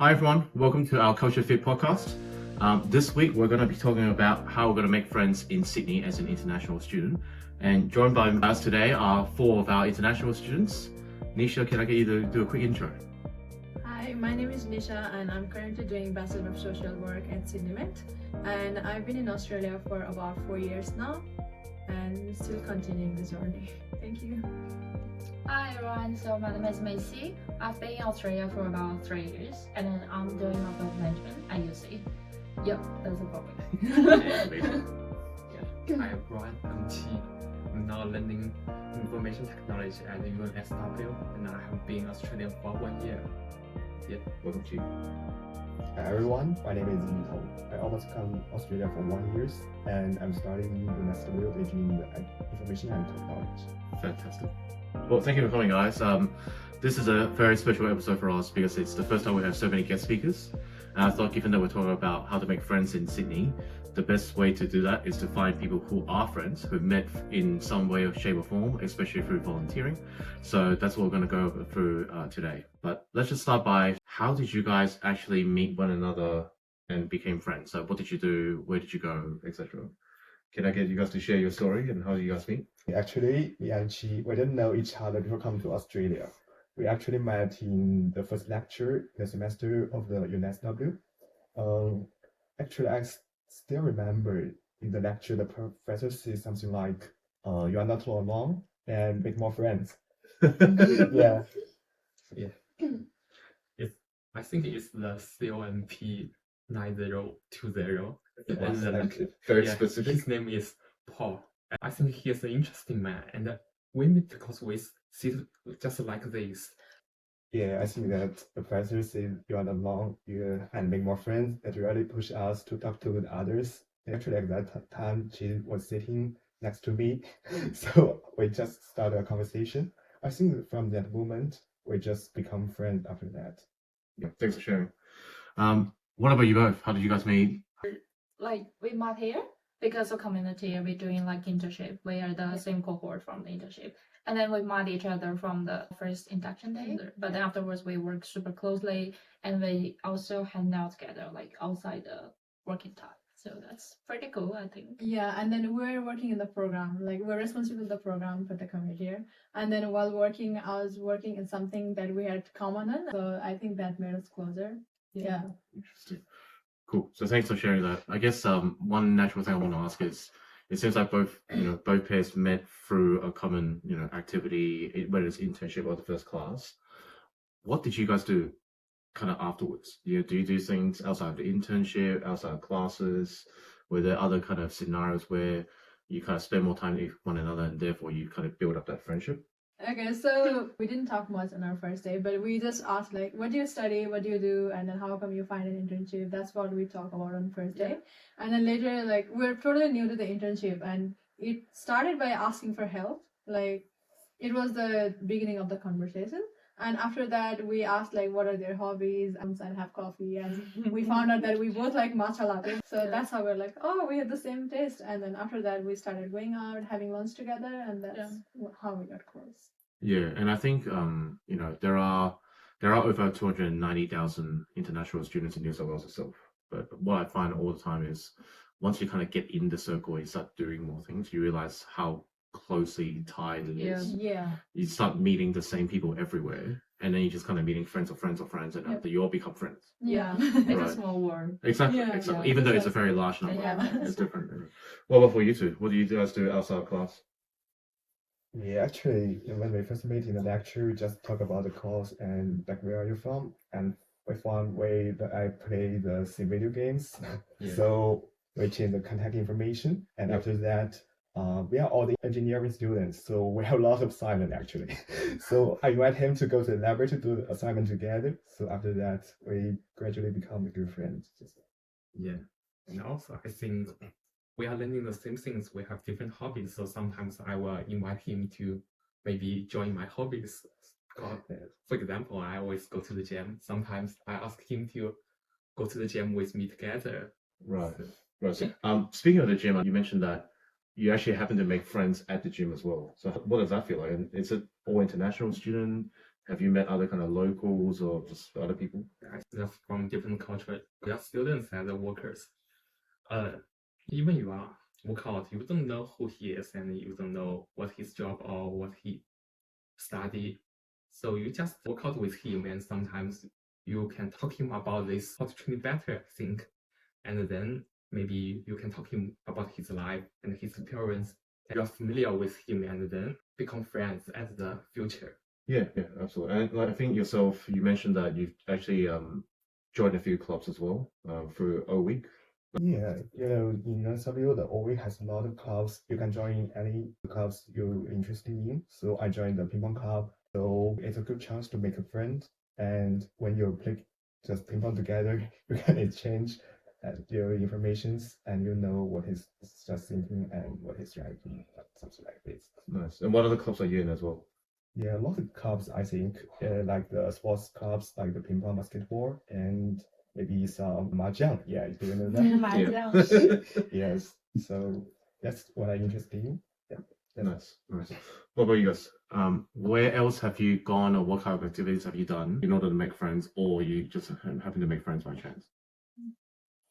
Hi everyone, welcome to our Culture Fit podcast. This week we're going to be talking about how we're going to make friends in Sydney as an international student. And joined by us today are four of our international students. Nisha, can I get you to do a quick intro? Hi, my name is Nisha and I'm currently doing Bachelor of Social Work at Sydney Met. And I've been in Australia for about 4 years now and still continuing the journey. Thank you. Hi everyone, so my name is Macy. I've been in Australia for about 3 years and then I'm doing public management at UC. Yep, that's a problem. Hi everyone, I'm Chi. I'm now learning information technology at UNSW and I have been in Australia for 1 year. Welcome to you. Hi everyone, my name is Yitong. I almost come to Australia for 1 year and I'm studying UNSW majoring in information and technology. Fantastic. Well, thank you for coming, guys. This is a very special episode for us because it's the first time we have so many guest speakers. And I thought, given that we're talking about how to make friends in Sydney, the best way to do that is to find people who are friends, who met in some way or shape or form, especially through volunteering. So that's what we're going to go through today. But let's just start by, how did you guys actually meet one another and became friends? So what did you do? Where did you go, etc.? Can I get you guys to share your story and how did you guys meet? Actually, me and Chi, we didn't know each other before coming to Australia. We actually met in the first lecture in the semester of the UNSW. Actually, I still remember in the lecture, the professor said something like, you are not alone and make more friends. Yeah. I think it's the COMP 9020. Very Yeah, specific. His name is Paul. I think he is an interesting man and we meet because we sit just like this. Yeah, I think that the professor said you are not alone and make more friends. That really pushed us to talk to the others. Actually, at that time, she was sitting next to me. So we just started a conversation. I think from that moment, we just become friends after that. Yeah, thanks for sharing. What about you both? How did you guys meet? Like we met here because of community, we're doing like internship. We are the same cohort from the internship. And then we met each other from the first induction day. But then afterwards we work super closely and we also hang out together like outside the working time. So that's pretty cool, I think. Yeah, and then we're working in the program, like we're responsible for the program for the community here. And then while working, I was working in something that we had common on. So I think that made us closer. Yeah. Interesting. Cool. So thanks for sharing that. I guess one natural thing I want to ask is, it seems like both pairs met through a common activity, whether it's internship or the first class. What did you guys do kind of afterwards? Do you do things outside of the internship, outside of classes? Were there other kind of scenarios where you kind of spend more time with one another and therefore you kind of build up that friendship? Okay, so we didn't talk much on our first day, but we just asked like, what do you study, what do you do, and then how come you find an internship? That's what we talk about on first day. And then later, like, we're totally new to the internship, and it started by asking for help. Like, it was the beginning of the conversation. And after that, we asked like, what are their hobbies, and have coffee, and we found out that we both like matcha latte. So that's how we're like, oh, we had the same taste. And then after that, we started going out, having lunch together, and that's how we got close. Yeah, and I think there are over 290,000 international students in New South Wales itself. But what I find all the time is, once you kind of get in the circle and start doing more things, you realize how closely tied it is. Yeah. You start meeting the same people everywhere, and then you just kind of meeting friends, and you all become friends. Yeah. It's Right. a small world. Exactly. Yeah, exactly. yeah, Even though it's a exactly. very large number, Yeah. it's different. What about for you two? What do you guys do outside of class? Yeah, actually, when we first met in the lecture, we just talk about the course and like where are you from, and we found way that I play the same video games. Yeah. So we change the contact information, and after that, we are all the engineering students, so we have a lot of assignment actually. So I invite him to go to the library to do the assignment together. So after that, we gradually become good friends. Yeah. And also I think we are learning the same things. We have different hobbies. So sometimes I will invite him to maybe join my hobbies. For example, I always go to the gym. Sometimes I ask him to go to the gym with me together. Right. Right. So, speaking of the gym, you mentioned that you actually happen to make friends at the gym as well. So what does that feel like? And is it all international student? Have you met other kind of locals or just other people? They're from different cultures. We are students and workers. Even you are work out, you don't know who he is and you don't know what his job or what he study. So you just work out with him and sometimes you can talk him about this how to train better, I think. And then maybe you can talk him about his life and his appearance. You are familiar with him and then become friends at the future. Yeah, absolutely. And like, I think yourself, you mentioned that you've actually joined a few clubs as well through O Week. Yeah, in UNSW, the OE has a lot of clubs. You can join any clubs you're interested in. So I joined the ping pong club. So it's a good chance to make a friend. And when you play just ping pong together, you can exchange your informations and you know what he's just thinking and what he's writing, something like this. Nice. And what other clubs are you in as well? Yeah, a lot of clubs, I think, like the sports clubs, like the ping pong, basketball, and maybe some mahjong. Yeah, do you know that? Mahjong. Yes. So that's what I'm interested in. Yeah. Nice. What about you guys? Where else have you gone or what kind of activities have you done in order to make friends, or you just happen to make friends by chance?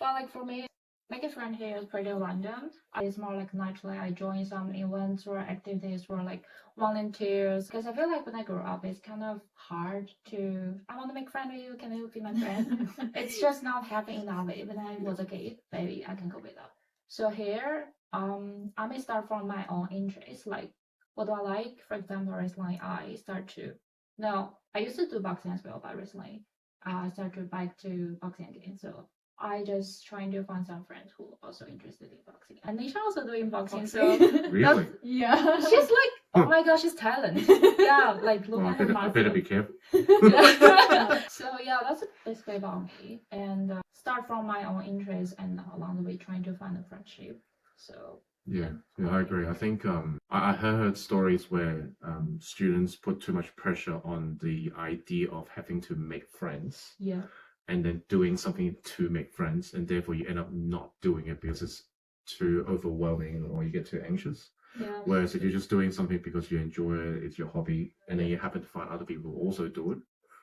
But like for me, making friend here is pretty random. It's more like naturally I join some events or activities or like volunteers. Because I feel like when I grew up, it's kind of hard to, I want to make friend with you, can you be my friend? It's just not happening that way. When I was a kid, maybe I can go with that. So here, I may start from my own interests. Like, what do I like? For example, recently I start to, no, I used to do boxing as well, but recently I started back to boxing again. So I just trying to find some friends who also interested in boxing. And Nisha also doing boxing, so Really? Yeah. she's like, oh my gosh, she's talent. Yeah, like look Well, at her I better be muscle. careful. So yeah, that's basically about me. And start from my own interests and along the way trying to find a friendship. So Yeah, I agree. I think I heard stories where students put too much pressure on the idea of having to make friends yeah, and then doing something to make friends, and therefore you end up not doing it because it's too overwhelming or you get too anxious. yeah. Whereas if you're just doing something because you enjoy it, it's your hobby, and then you happen to find other people who also do it.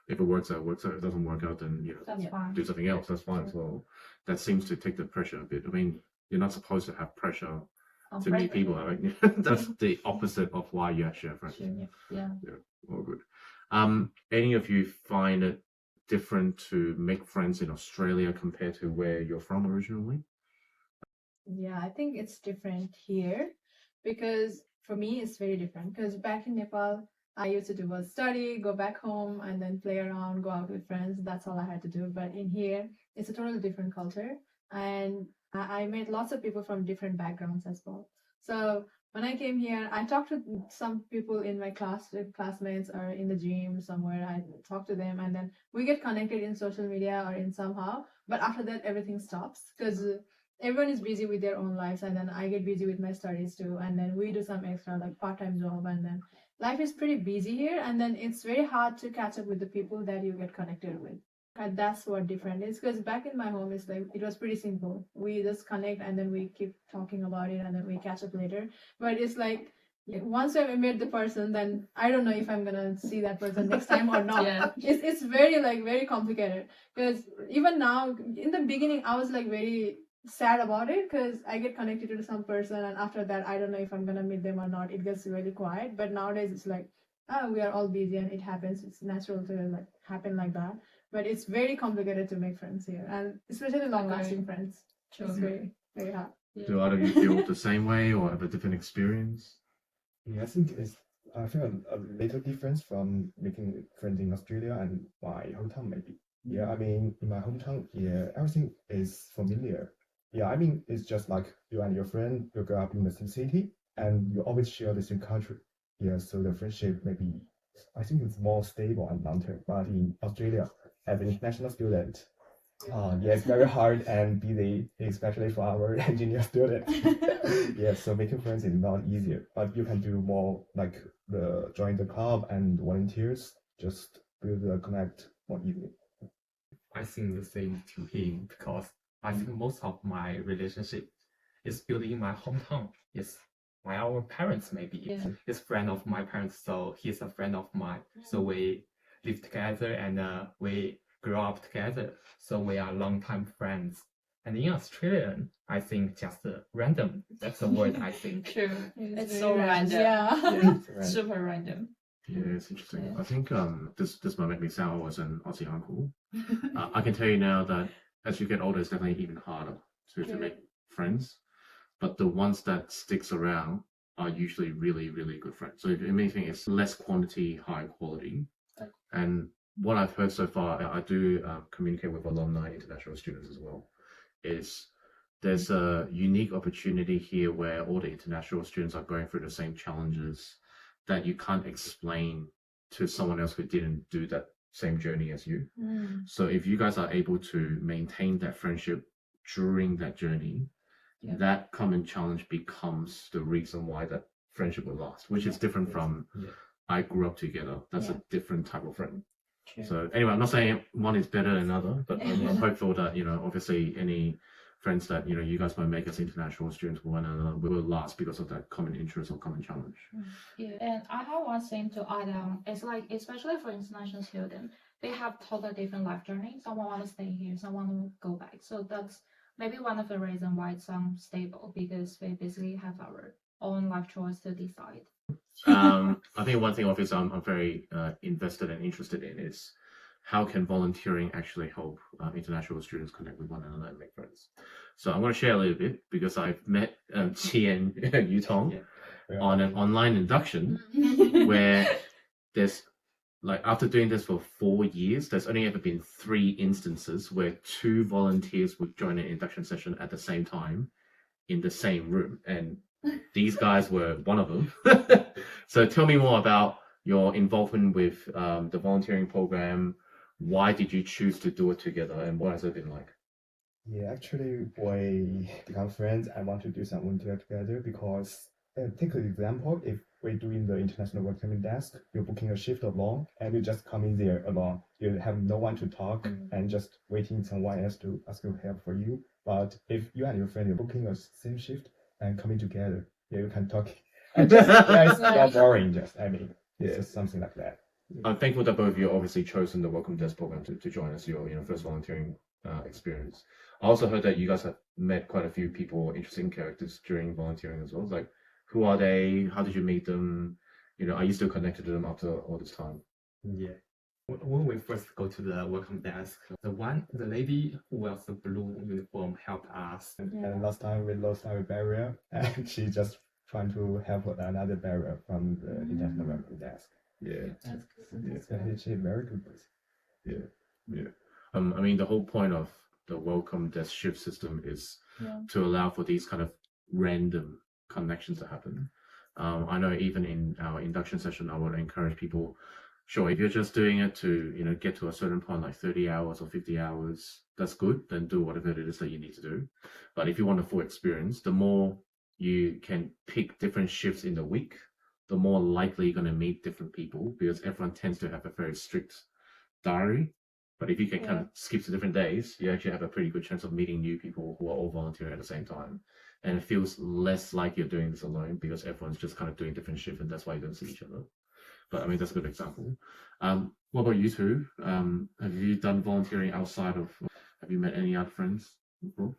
If it works out, it works out. If it doesn't work out, then That's fine. do something else. That's fine as well. That seems to take the pressure a bit. I mean, you're not supposed to have pressure On to meet Friday. people. Right? That's the opposite of why you actually have friends. Sure, yeah. All good. Any of you find it different to make friends in Australia compared to where you're from originally? Yeah, I think it's different here because for me it's very different because back in Nepal I used to do was study, go back home and then play around, go out with friends. That's all I had to do. But in here it's a totally different culture and I met lots of people from different backgrounds as well. So when I came here, I talked to some people in my classmates or in the gym somewhere. I talk to them and then we get connected in social media or in somehow. But after that, everything stops because everyone is busy with their own lives and then I get busy with my studies too. And then we do some extra like part-time job and then life is pretty busy here. And then it's very hard to catch up with the people that you get connected with. And that's what different is because back in my home it's like it was pretty simple. We just connect and then we keep talking about it and then we catch up later. But it's like once I met the person, then I don't know if I'm gonna see that person next time or not. Yeah. It's very complicated because even now in the beginning I was like very sad about it because I get connected to some person and after that I don't know if I'm gonna meet them or not. It gets really quiet. But nowadays it's like we are all busy and it happens. It's natural to like happen like that. But it's very complicated to make friends here, and especially long-lasting friends. True. It's very hard. Do either of you feel the same way or have a different experience? Yeah, I feel a little difference from making friends in Australia and my hometown maybe. Yeah, I mean in my hometown, yeah, everything is familiar. Yeah, I mean it's just like you and your friend, you grow up in the same city and you always share the same culture. Yeah, so the friendship maybe I think it's more stable and long term. But in Australia, as an international student, yeah, it's very hard and busy, especially for our engineer student. Yeah, so making friends is not easier, but you can do more like join the club and volunteers, just build a connect more easily. I think the same to him because I think most of my relationship is built in my hometown. Yes, our parents maybe Yeah. is friend of my parents, so he's a friend of mine. So we live together and we grow up together. So we are long-time friends. And in Australian, I think just random. That's the word I think. True. It's It's very so random, random. yeah. Right. Super random. Yeah, it's interesting. Yeah. I think this might make me sound always an Aussie uncle. I can tell you now that as you get older, it's definitely even harder to True. make friends. But the ones that sticks around are usually really, really good friends. So if anything, it's less quantity, high quality. Okay. And what I've heard so far, I do communicate with alumni international students as well, is there's a unique opportunity here where all the international students are going through the same challenges that you can't explain to someone else who didn't do that same journey as you. Mm. So if you guys are able to maintain that friendship during that journey, Yeah. that common challenge becomes the reason why that friendship will last, which is different Yes. from Yeah. I grew up together. That's Yeah. a different type of friend. True. So anyway, I'm not saying one is better than another, but I'm hopeful that, obviously any friends that, you guys might make as international students with one another will last because of that common interest or common challenge. Yeah, and I have one thing to add on. It's like, especially for international students, they have totally different life journey. Someone want to stay here, someone will go back. So that's maybe one of the reasons why it's unstable, because we basically have our own life choice to decide. I think one thing obviously I'm very invested and interested in is how can volunteering actually help international students connect with one another and make friends. So I'm going to share a little bit because I've met Chi and Yutong Yeah. on an online induction where there's like after doing this for 4 years, there's only ever been 3 instances where 2 volunteers would join an induction session at the same time in the same room, and these guys were one of them. So tell me more about your involvement with the volunteering program. Why did you choose to do it together, and what has it been like? Yeah, actually, we become friends and want to do some volunteer together because, take an example, if we're doing the international welcoming desk, you're booking a shift alone and you just come in there alone. You have no one to talk and just waiting someone else to ask you help for you. But if you and your friend are booking a same shift and coming together, yeah, you can talk. And just, yeah, it's not boring, it's just something like that. I'm thankful that both of you obviously chosen the Welcome Desk program to join us, your first volunteering experience. I also heard that you guys have met quite a few people, interesting characters during volunteering as well. Like, who are they? How did you meet them? Are you still connected to them after all this time? Yeah. When we first go to the welcome desk, the lady who wears the blue uniform helped us. And last time we lost our barrier, and she just trying to help another barrier from the international welcome desk. Yeah. That's good. Yeah. So she's a very good person. Yeah. I mean, the whole point of the Welcome Desk shift system is Yeah. to allow for these kind of random connections to happen. I know even in our induction session, I would encourage people, sure, if you're just doing it to, get to a certain point, like 30 hours or 50 hours, that's good, then do whatever it is that you need to do. But if you want a full experience, the more you can pick different shifts in the week, the more likely you're going to meet different people, because everyone tends to have a very strict diary. But if you can kind of skip to different days, you actually have a pretty good chance of meeting new people who are all volunteering at the same time. And it feels less like you're doing this alone because everyone's just kind of doing different shifts, and that's why you don't see each other. But I mean, that's a good example. What about you two? Have you done volunteering outside of, have you met any other friends before?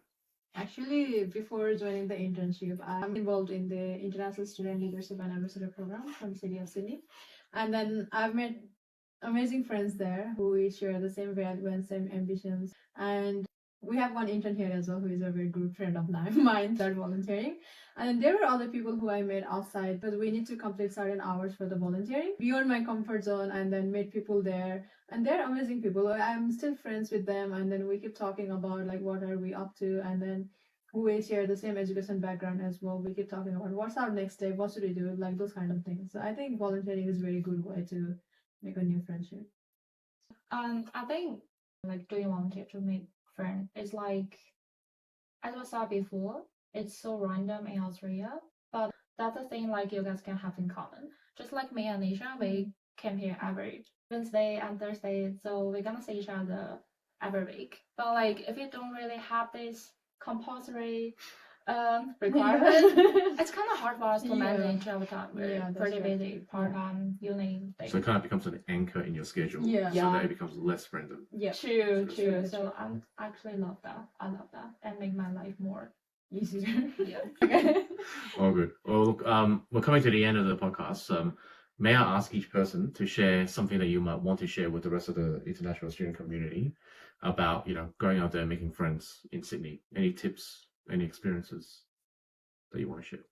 Actually, before joining the internship, I'm involved in the International Student Leadership and Ambassador Program from City of Sydney. And then I've met amazing friends there who we share the same value and same ambitions. And we have one intern here as well who is a very good friend of mine that volunteering. And there were other people who I met outside, but we need to complete certain hours for the volunteering beyond my comfort zone, and then meet people there. And they're amazing people. I'm still friends with them, and then we keep talking about like what are we up to, and then we share the same education background as well. We keep talking about what's our next step, what should we do, like those kind of things. So I think volunteering is a very good way to make a new friendship. I think like doing volunteer to make friends is like, as I said before, it's so random in Australia, but that's the thing like you guys can have in common. Just like me and Nisha, we came here every Wednesday and Thursday, so we're gonna see each other every week. But like if you don't really have this compulsory requirement. It's kind of hard for us to Yeah. manage our time. We're Yeah, that's pretty right. busy, part-time, uni thing. So it kind of becomes an anchor in your schedule. Yeah. So Yeah. that it becomes less random. Yeah. True. True. So I actually love that. I love that and make my life more Easier. yeah. Okay. All good. Well, look, we're coming to the end of the podcast. May I ask each person to share something that you might want to share with the rest of the international student community about, going out there and making friends in Sydney? Any tips, any experiences that you want to share?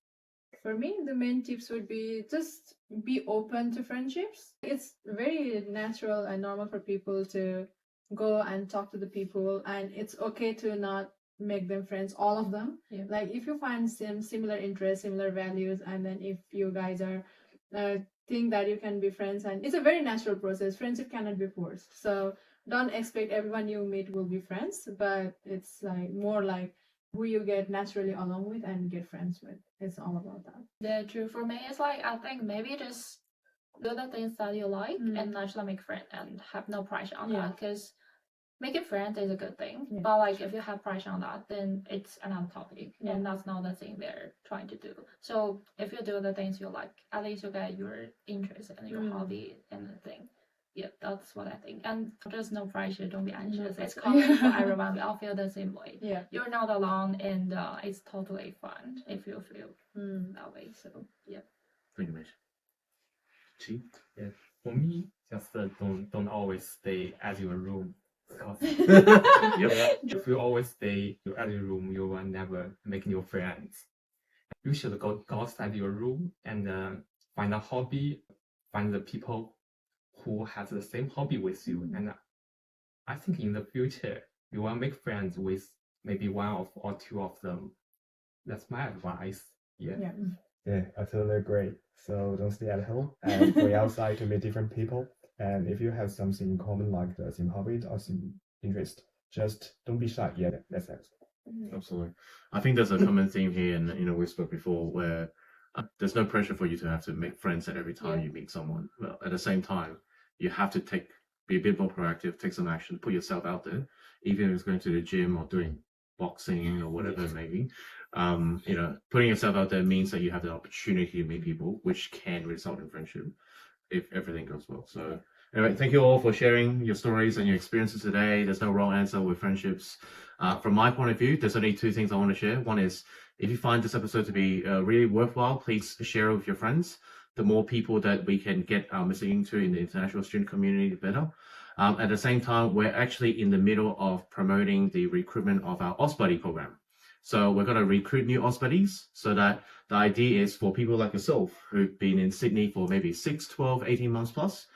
For me, the main tips would be just be open to friendships. It's very natural and normal for people to go and talk to the people, and it's okay to not make them friends, all of them. Yeah. Like if you find some similar interests, similar values, and then if you guys are think that you can be friends, and it's a very natural process. Friendship cannot be forced. So don't expect everyone you meet will be friends, but it's like more like who you get naturally along with and get friends with. It's all about that. Yeah, true. For me, it's like I think maybe just do the things that you like and naturally make friends and have no pressure on Yeah. that. Because making friends is a good thing, Yeah. but like if you have pressure on that, then it's another topic, and that's not the thing they're trying to do. So if you do the things you like, at least you get your interest and your hobby and the thing. Yeah, that's what I think. And just no pressure. Don't be anxious. It's common for everyone. We all feel the same way. Yeah. You're not alone, and it's totally fun if you feel that way. So yeah. Thank you, mate. Chi? For me, just don't always stay at your room. Because Yep. if you always stay at your room, you will never make new friends. You should go outside your room and find a hobby, find the people who has the same hobby with you. And I think in the future, you will make friends with maybe one or two of them. That's my advice. Yeah. Yeah. Yeah, I totally agree. So don't stay at home and go outside to meet different people. And if you have something in common like the same hobby or same interest, just don't be shy. Yeah, that's it. Absolutely. I think there's a common theme here, and we spoke before, where there's no pressure for you to have to make friends at every time you meet someone. Well, at the same time, you have to be a bit more proactive, take some action, put yourself out there, even if it's going to the gym or doing boxing or whatever it may be. Putting yourself out there means that you have the opportunity to meet people, which can result in friendship if everything goes well. So anyway, thank you all for sharing your stories and your experiences today. There's no wrong answer with friendships. From my point of view, there's only two things I want to share. One is, if you find this episode to be really worthwhile, please share it with your friends. The more people that we can get our messaging into in the international student community, the better. At the same time, we're actually in the middle of promoting the recruitment of our OzBuddy program. So we're going to recruit new OzBuddies, so that the idea is for people like yourself who've been in Sydney for maybe 6, 12, 18 months plus.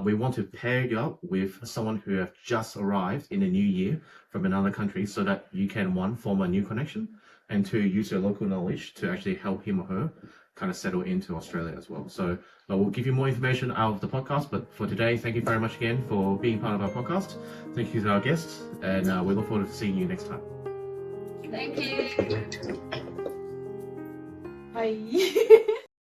We want to pair you up with someone who have just arrived in the new year from another country, so that you can, one, form a new connection, and two, use your local knowledge to actually help him or her kind of settle into Australia as well. So we'll give you more information out of the podcast, but for today, thank you very much again for being part of our podcast. Thank you to our guests, and we look forward to seeing you next time. Thank you. Bye.